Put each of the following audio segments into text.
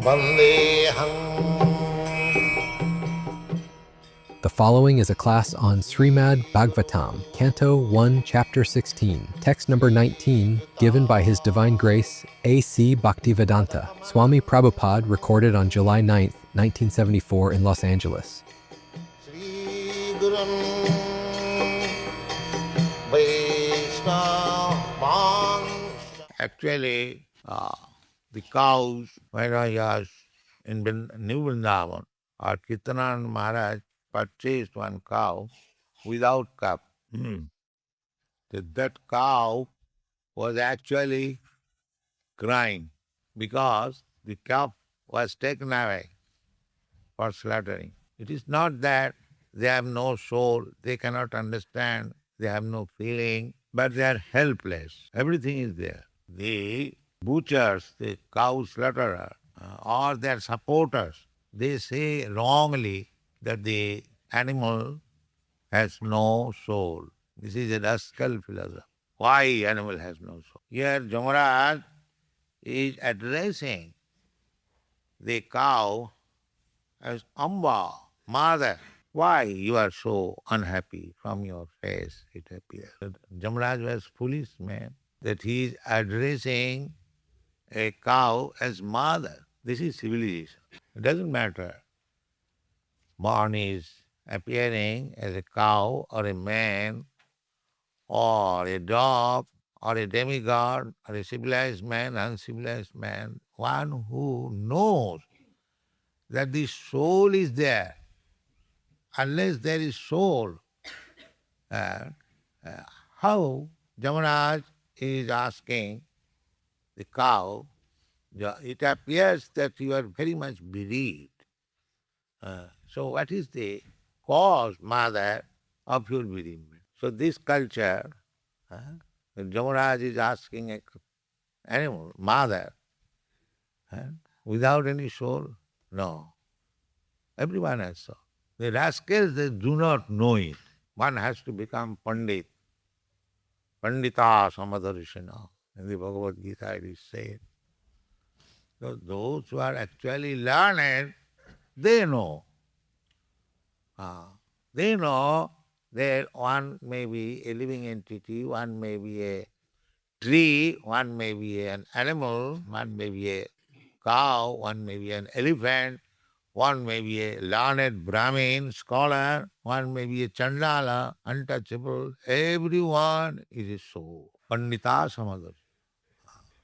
Vandeham. The following is a class on Srimad Bhagavatam, Canto 1, Chapter 16, text number 19, given by His Divine Grace A.C. Bhaktivedanta, Swami Prabhupada, recorded on July 9th, 1974 in Los Angeles. Sri Gurum Vaishnavan. Actually, the cows, when I was in New Vrindavan, or Kirtanand Maharaj purchased one cow without cup. That cow was actually crying because the cup was taken away for slaughtering. It is not that they have no soul, they cannot understand, they have no feeling, but they are helpless. Everything is there. The butchers, the cow slaughterer, or their supporters, they say wrongly that the animal has no soul. This is a rascal philosophy. Why animal has no soul? Here Jamaraj is addressing the cow as Amba, mother. Why you are so unhappy? From your face it appears. Jamaraj was foolish man, that he is addressing a cow as mother. This is civilization. It doesn't matter. Born is appearing as a cow or a man or a dog or a demigod or a civilized man, uncivilized man, one who knows that the soul is there. Unless there is soul, uh, how Jamaraj is asking the cow, it appears that you are very much bereaved. So what is the cause, mother, of your bereavement? So this culture, Jamaraj is asking an animal, mother, without any soul? No. Everyone has soul. The rascals, they do not know it. One has to become Pandit. Pandita Samadarshana. In the Bhagavad Gita it is said. So those who are actually learned, they know. They know that one may be a living entity, one may be a tree, one may be an animal, one may be a cow, one may be an elephant, one may be a learned Brahmin, scholar, one may be a Chandala, untouchable. Everyone is a soul. Pandita Samadar.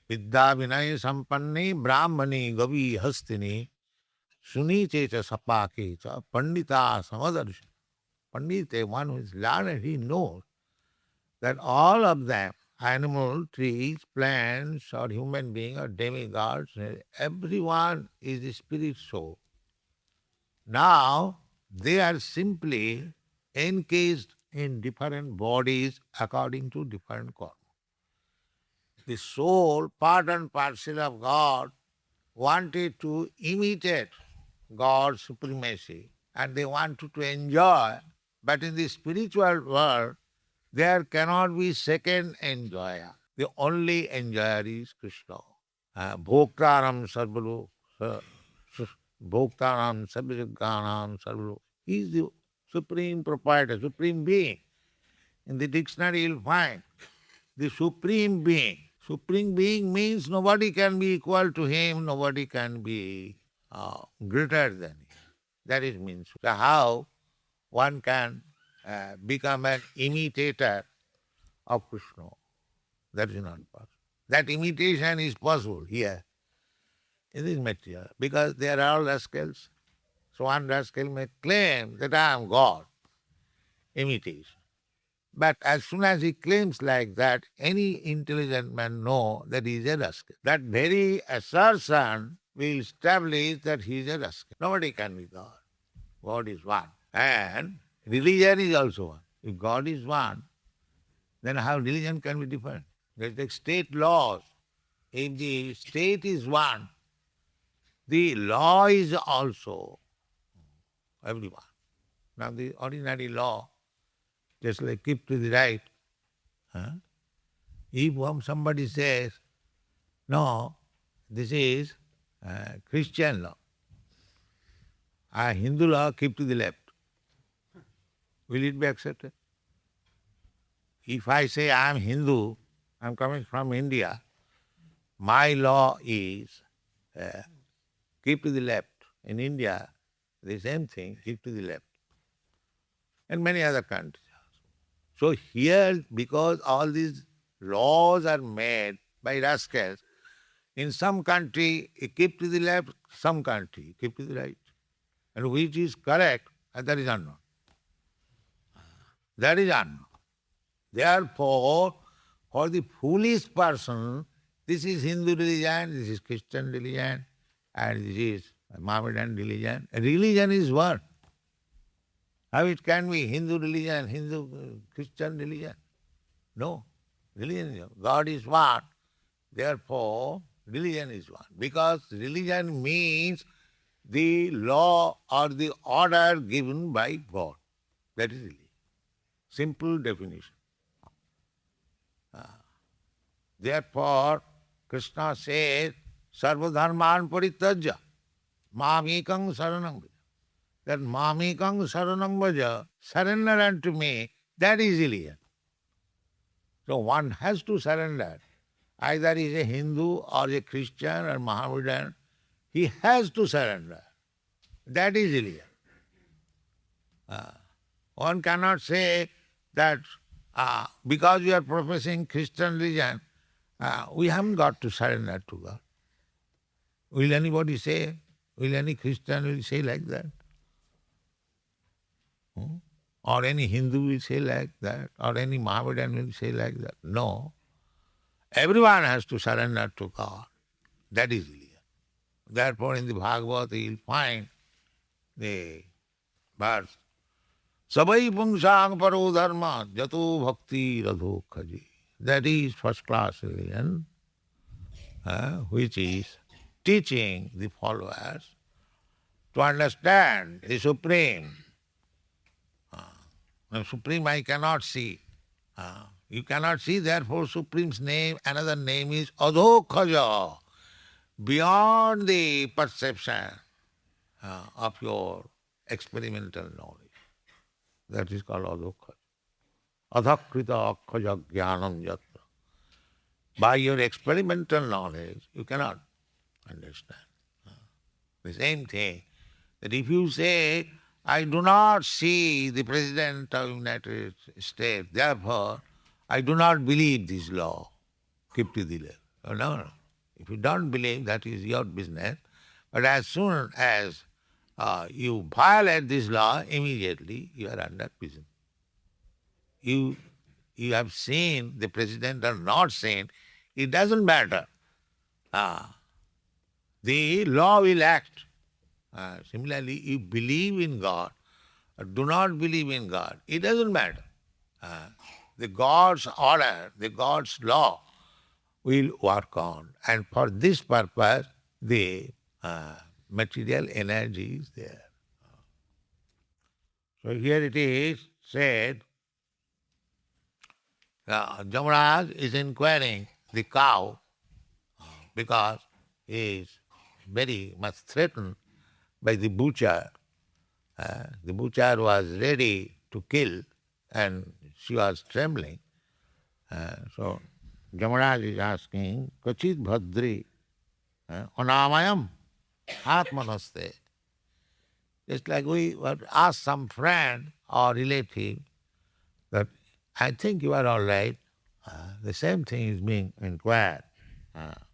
Vidya Vinay Sampanni Brahmani Gavi Hastini Suni Checha Sapake Cha Pandita Samadarshi. Pandita, one who is learned, he knows that all of them, animal, trees, plants, or human being, or demigods, everyone is the spirit soul. Now, they are simply encased in different bodies according to different karma. The soul, part and parcel of God, wanted to imitate God's supremacy and they wanted to enjoy, but in the spiritual world, there cannot be second enjoyer. The only enjoyer is Krishna. Bhoktaram sarvalo, Bhoktaram sarvajagganam sarvalo. He is the supreme proprietor, supreme being. In the dictionary you'll find the supreme being. Supreme being means nobody can be equal to him, nobody can be greater than him. That is means. So how one can become an imitator of Krishna? That is not possible. That imitation is possible here in this material because they are all rascals. So one rascal may claim that I am God, imitation. But as soon as he claims like that, any intelligent man know that he is a rascal. That very assertion will establish that he is a rascal. Nobody can be God. God is one. And religion is also one. If God is one, then how religion can be different? There's like state laws. If the state is one, the law is also everyone. Now the ordinary law, just like keep to the right. If somebody says, no, this is Christian law. Hindu law, keep to the left. Will it be accepted? If I say I am Hindu, I am coming from India, my law is keep to the left. In India, the same thing, keep to the left. And many other countries. So here, because all these laws are made by rascals, in some country you keep to the left, some country you keep to the right. And which is correct, and that is unknown. That is unknown. Therefore, for the foolish person, this is Hindu religion, this is Christian religion, and this is Mohammedan religion. Religion is what? How it can be Hindu religion, Christian religion? No. Religion is one. God is one. Therefore, religion is one. Because religion means the law or the order given by God. That is religion. Simple definition. Therefore, Krishna says, Sarva dharman parityajya, mamekang saranam bhaja. That mamekang saranam bhaja, surrender unto me, that is religion. So one has to surrender. Either he is a Hindu or a Christian or Mohammedan, he has to surrender. That is religion. One cannot say that because we are professing Christian religion, we haven't got to surrender to God. Will anybody say, will any Christian will say like that? Or any Hindu will say like that? Or any Mohammedan will say like that? No. Everyone has to surrender to God. That is religion. Therefore in the Bhagavad you will find the verse, Sabai pungsang paro dharma jato bhakti radho khaji. That is first class religion, which is teaching the followers to understand the Supreme. The Supreme I cannot see. You cannot see, therefore Supreme's name, another name is Adhokhaja, beyond the perception of your experimental knowledge. That is called Adhokhaja. Adhakrita akhaja jnanam yatra. By your experimental knowledge, you cannot understand. The same thing, that if you say, I do not see the President of the United States, therefore I do not believe this law, keep to the left. No. If you don't believe, that is your business. But as soon as you violate this law, immediately you are under prison. You have seen the President or not seen, it doesn't matter. The law will act. Similarly, you believe in God or do not believe in God, it doesn't matter. The God's order, the God's law will work on. And for this purpose, the material energy is there. So here it is said, Jamaraj is inquiring the cow because he is very much threatened by the butcher. The butcher was ready to kill and she was trembling. So Jamaraj is asking, Kachit Bhadri Anamayam Atmanaste. Just like we would ask some friend or relative that I think you are all right. The same thing is being inquired.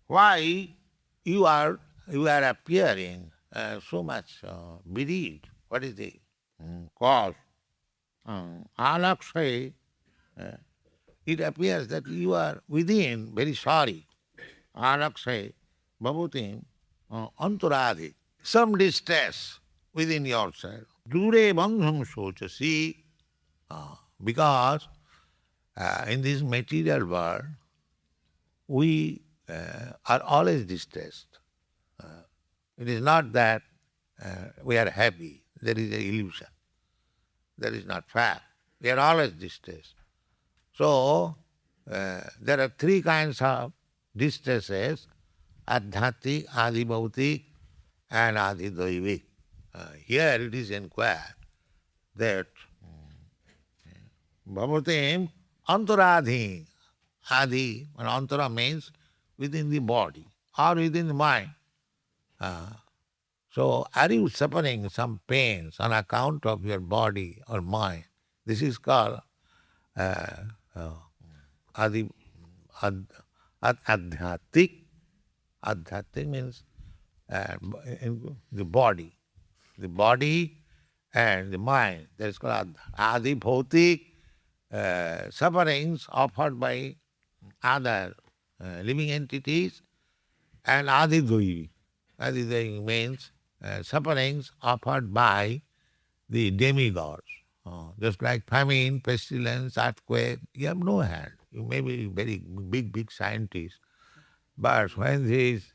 Why you are appearing so much bereaved? What is the cause? Alakshay, it appears that you are within very sorry. Alakshay, bhavutim, anturadi, some distress within yourself. Dure bandham sochasi, because in this material world, we are always distressed. It is not that we are happy. There is an illusion. That is not fact. We are always distressed. So, there are three kinds of distresses. Adhyatmic, Adi Bhautik, and Adi Daivik. Here it is inquired that Bhavatim Antaradhi. Adi, and Antara means within the body or within the mind. So are you suffering some pains on account of your body or mind? This is called uh, uh, Adi Adhyatik. Adhyatik means in the body. The body and the mind. That is called Adi Bhautik, sufferings offered by other living entities, and Adi Daivi. Adi Daivi means sufferings offered by the demigods. Just like famine, pestilence, earthquake, you have no hand. You may be very big scientist, but when there is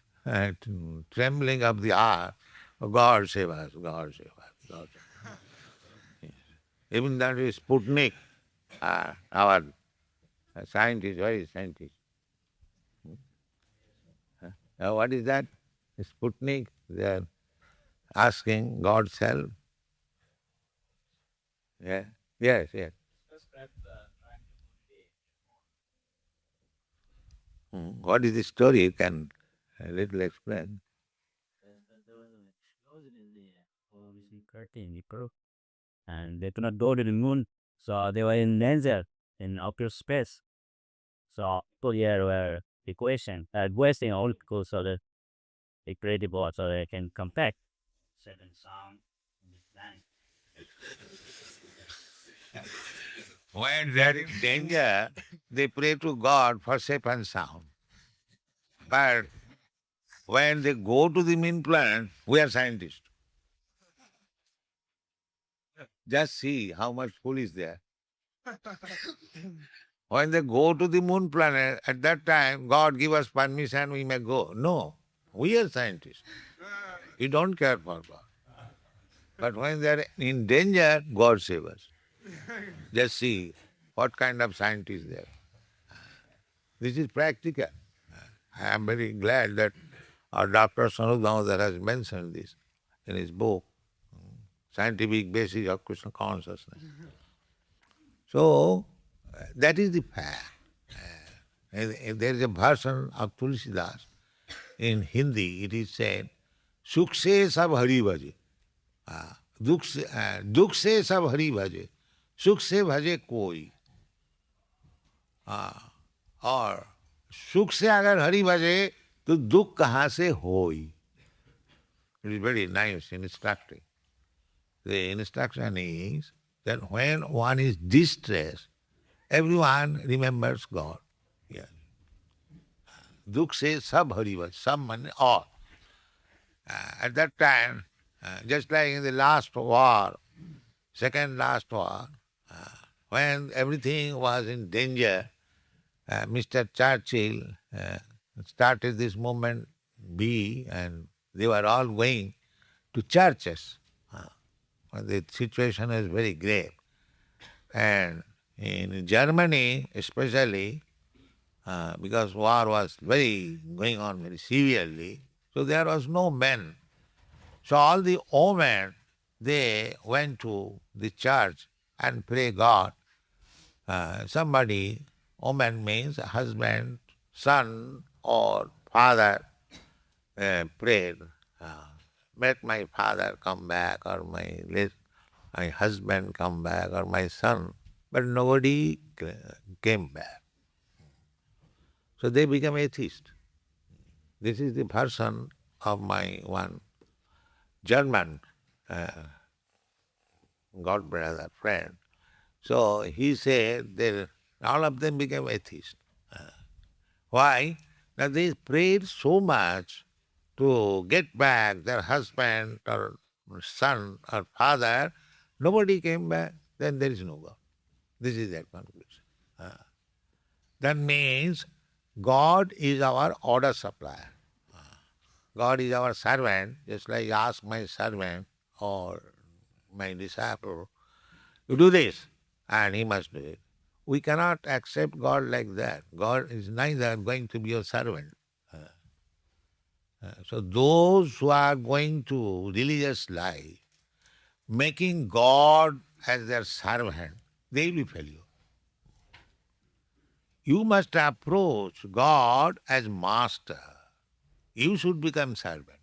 trembling of the earth, oh, God save us, God save us, God save us. Yes. Even that is Sputnik, our scientist, where is scientist? What is that? Sputnik, they are asking God's help. Yeah. Yes, yes. What is the story? You can a little explain. There was an explosion in the obviously curtain in Peru, and they could not go to the moon, so they were in danger in outer space. So people here were requesting all people so that they create a board so they can come back. Certain sound in the planet. When they are in danger, they pray to God for safe and sound. But when they go to the moon planet, we are scientists. Just see how much fool is there. When they go to the moon planet, at that time, God give us permission, we may go. No, we are scientists. We don't care for God. But when they are in danger, God save us. Just see what kind of scientists they are. This is practical. I am very glad that our Dr. Sanup Damodar has mentioned this in his book, Scientific Basis of Krishna Consciousness. So, that is the fact. There is a version of Tulsidas in Hindi, it is said, Sukh se sab hari bhaje, dukh se sab hari bhaje, sukh se bhaje koi. और सुख से अगर हरि भजे तो दुख कहाँ से होई. It is very nice instructing. The instruction is that when one is distressed, everyone remembers God. Yes. Dukh se sab hari bhaj, sab means all. At that time, just like in the last war, second last war, when everything was in danger, Mr. Churchill started this movement B, and they were all going to churches. The situation is very grave. And in Germany especially, because war was going on very severely, so there was no men. So all the women, they went to the church and pray God. Somebody, woman means husband, son or father, prayed, let my father come back or my husband come back or my son. But nobody came back. So they became atheist. This is the version of my one German God brother friend. So he said that all of them became atheists. Why? Now they prayed so much to get back their husband or son or father, nobody came back, then there is no God. This is their conclusion. That means God is our order supplier. God is our servant, just like I ask my servant or my disciple, you do this, and he must do it. We cannot accept God like that. God is neither going to be your servant. So those who are going to religious life, making God as their servant, they will be failure. You must approach God as master. You should become servant.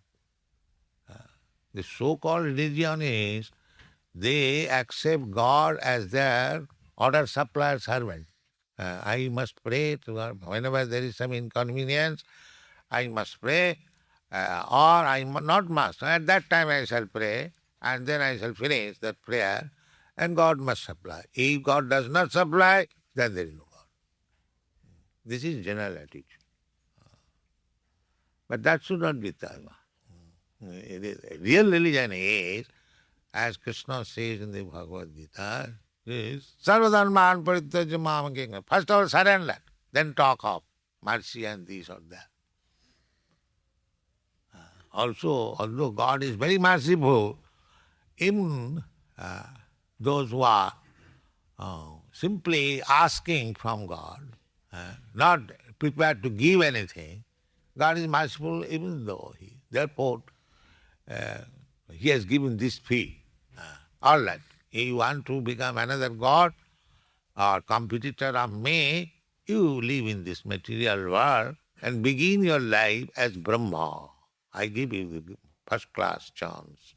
The so-called religion is they accept God as their order supplier servant. I must pray to God. Whenever there is some inconvenience, I must pray, or not must. At that time I shall pray, and then I shall finish that prayer, and God must supply. If God does not supply, then there is no God. This is general attitude. But that should not be dharma. Real religion is, as Krishna says in the Bhagavad Gita, is sarvadharman parityajya mamam. First of all, surrender, then talk of mercy and this or that. Also, although God is very merciful, even those who are simply asking from God, not prepared to give anything, God is merciful even though therefore He has given this fee. All right, if you want to become another God or competitor of me, you live in this material world and begin your life as Brahma. I give you the first class chance.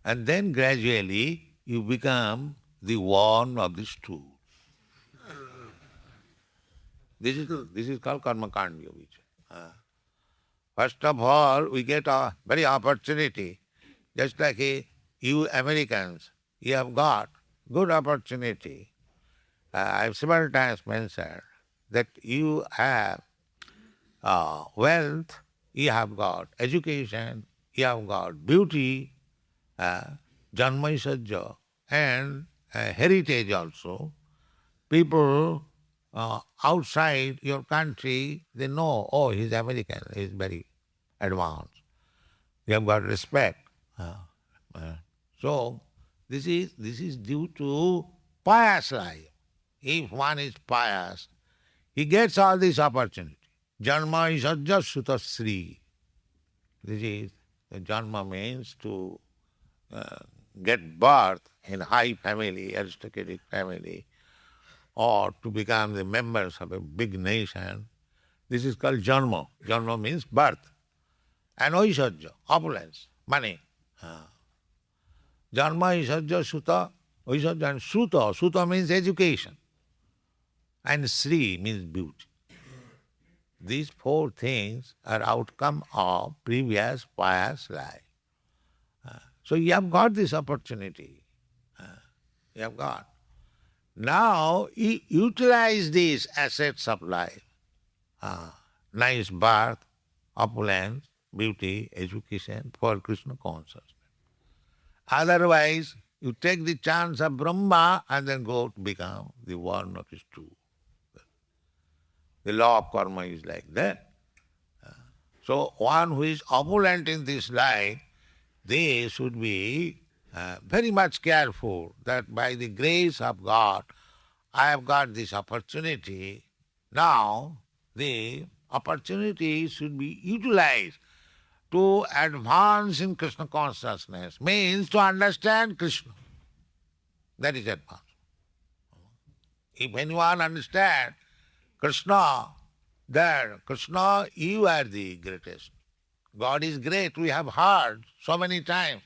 And then gradually you become the one of these two. This is called karma kanda. First of all, we get a very opportunity, just like you Americans, you have got good opportunity. I've several times mentioned that you have wealth, you have got education, you have got beauty, janma and heritage also. People outside your country, they know, oh, he's American, he's very advanced. You have got respect. So this is due to pious life. If one is pious, he gets all this opportunity. Janma isajja suta sri. This is, janma means to get birth in high family, aristocratic family, or to become the members of a big nation. This is called janma. Janma means birth. And aishajja, opulence, money. Janma, aishajja, suta, aishajja and suta. Suta means education. And sri means beauty. These four things are outcome of previous pious life. So you have got this opportunity. You have got. Now utilize these assets of life. Nice birth, opulence, beauty, education for Krishna consciousness. Otherwise, you take the chance of Brahma and then go to become the one of his two. The law of karma is like that. So one who is opulent in this life, they should be very much careful that by the grace of God, I have got this opportunity. Now the opportunity should be utilized to advance in Krishna consciousness, means to understand Krishna. That is advance. If anyone understands Krishna, there, Krishna, you are the greatest. God is great. We have heard so many times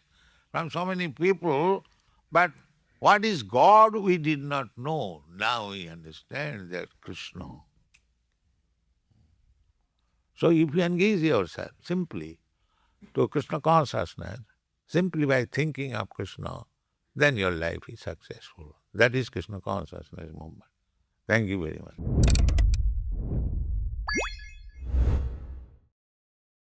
from so many people, but what is God we did not know. Now we understand that Krishna. So if you engage yourself simply to Krishna consciousness, simply by thinking of Krishna, then your life is successful. That is Krishna consciousness movement. Thank you very much.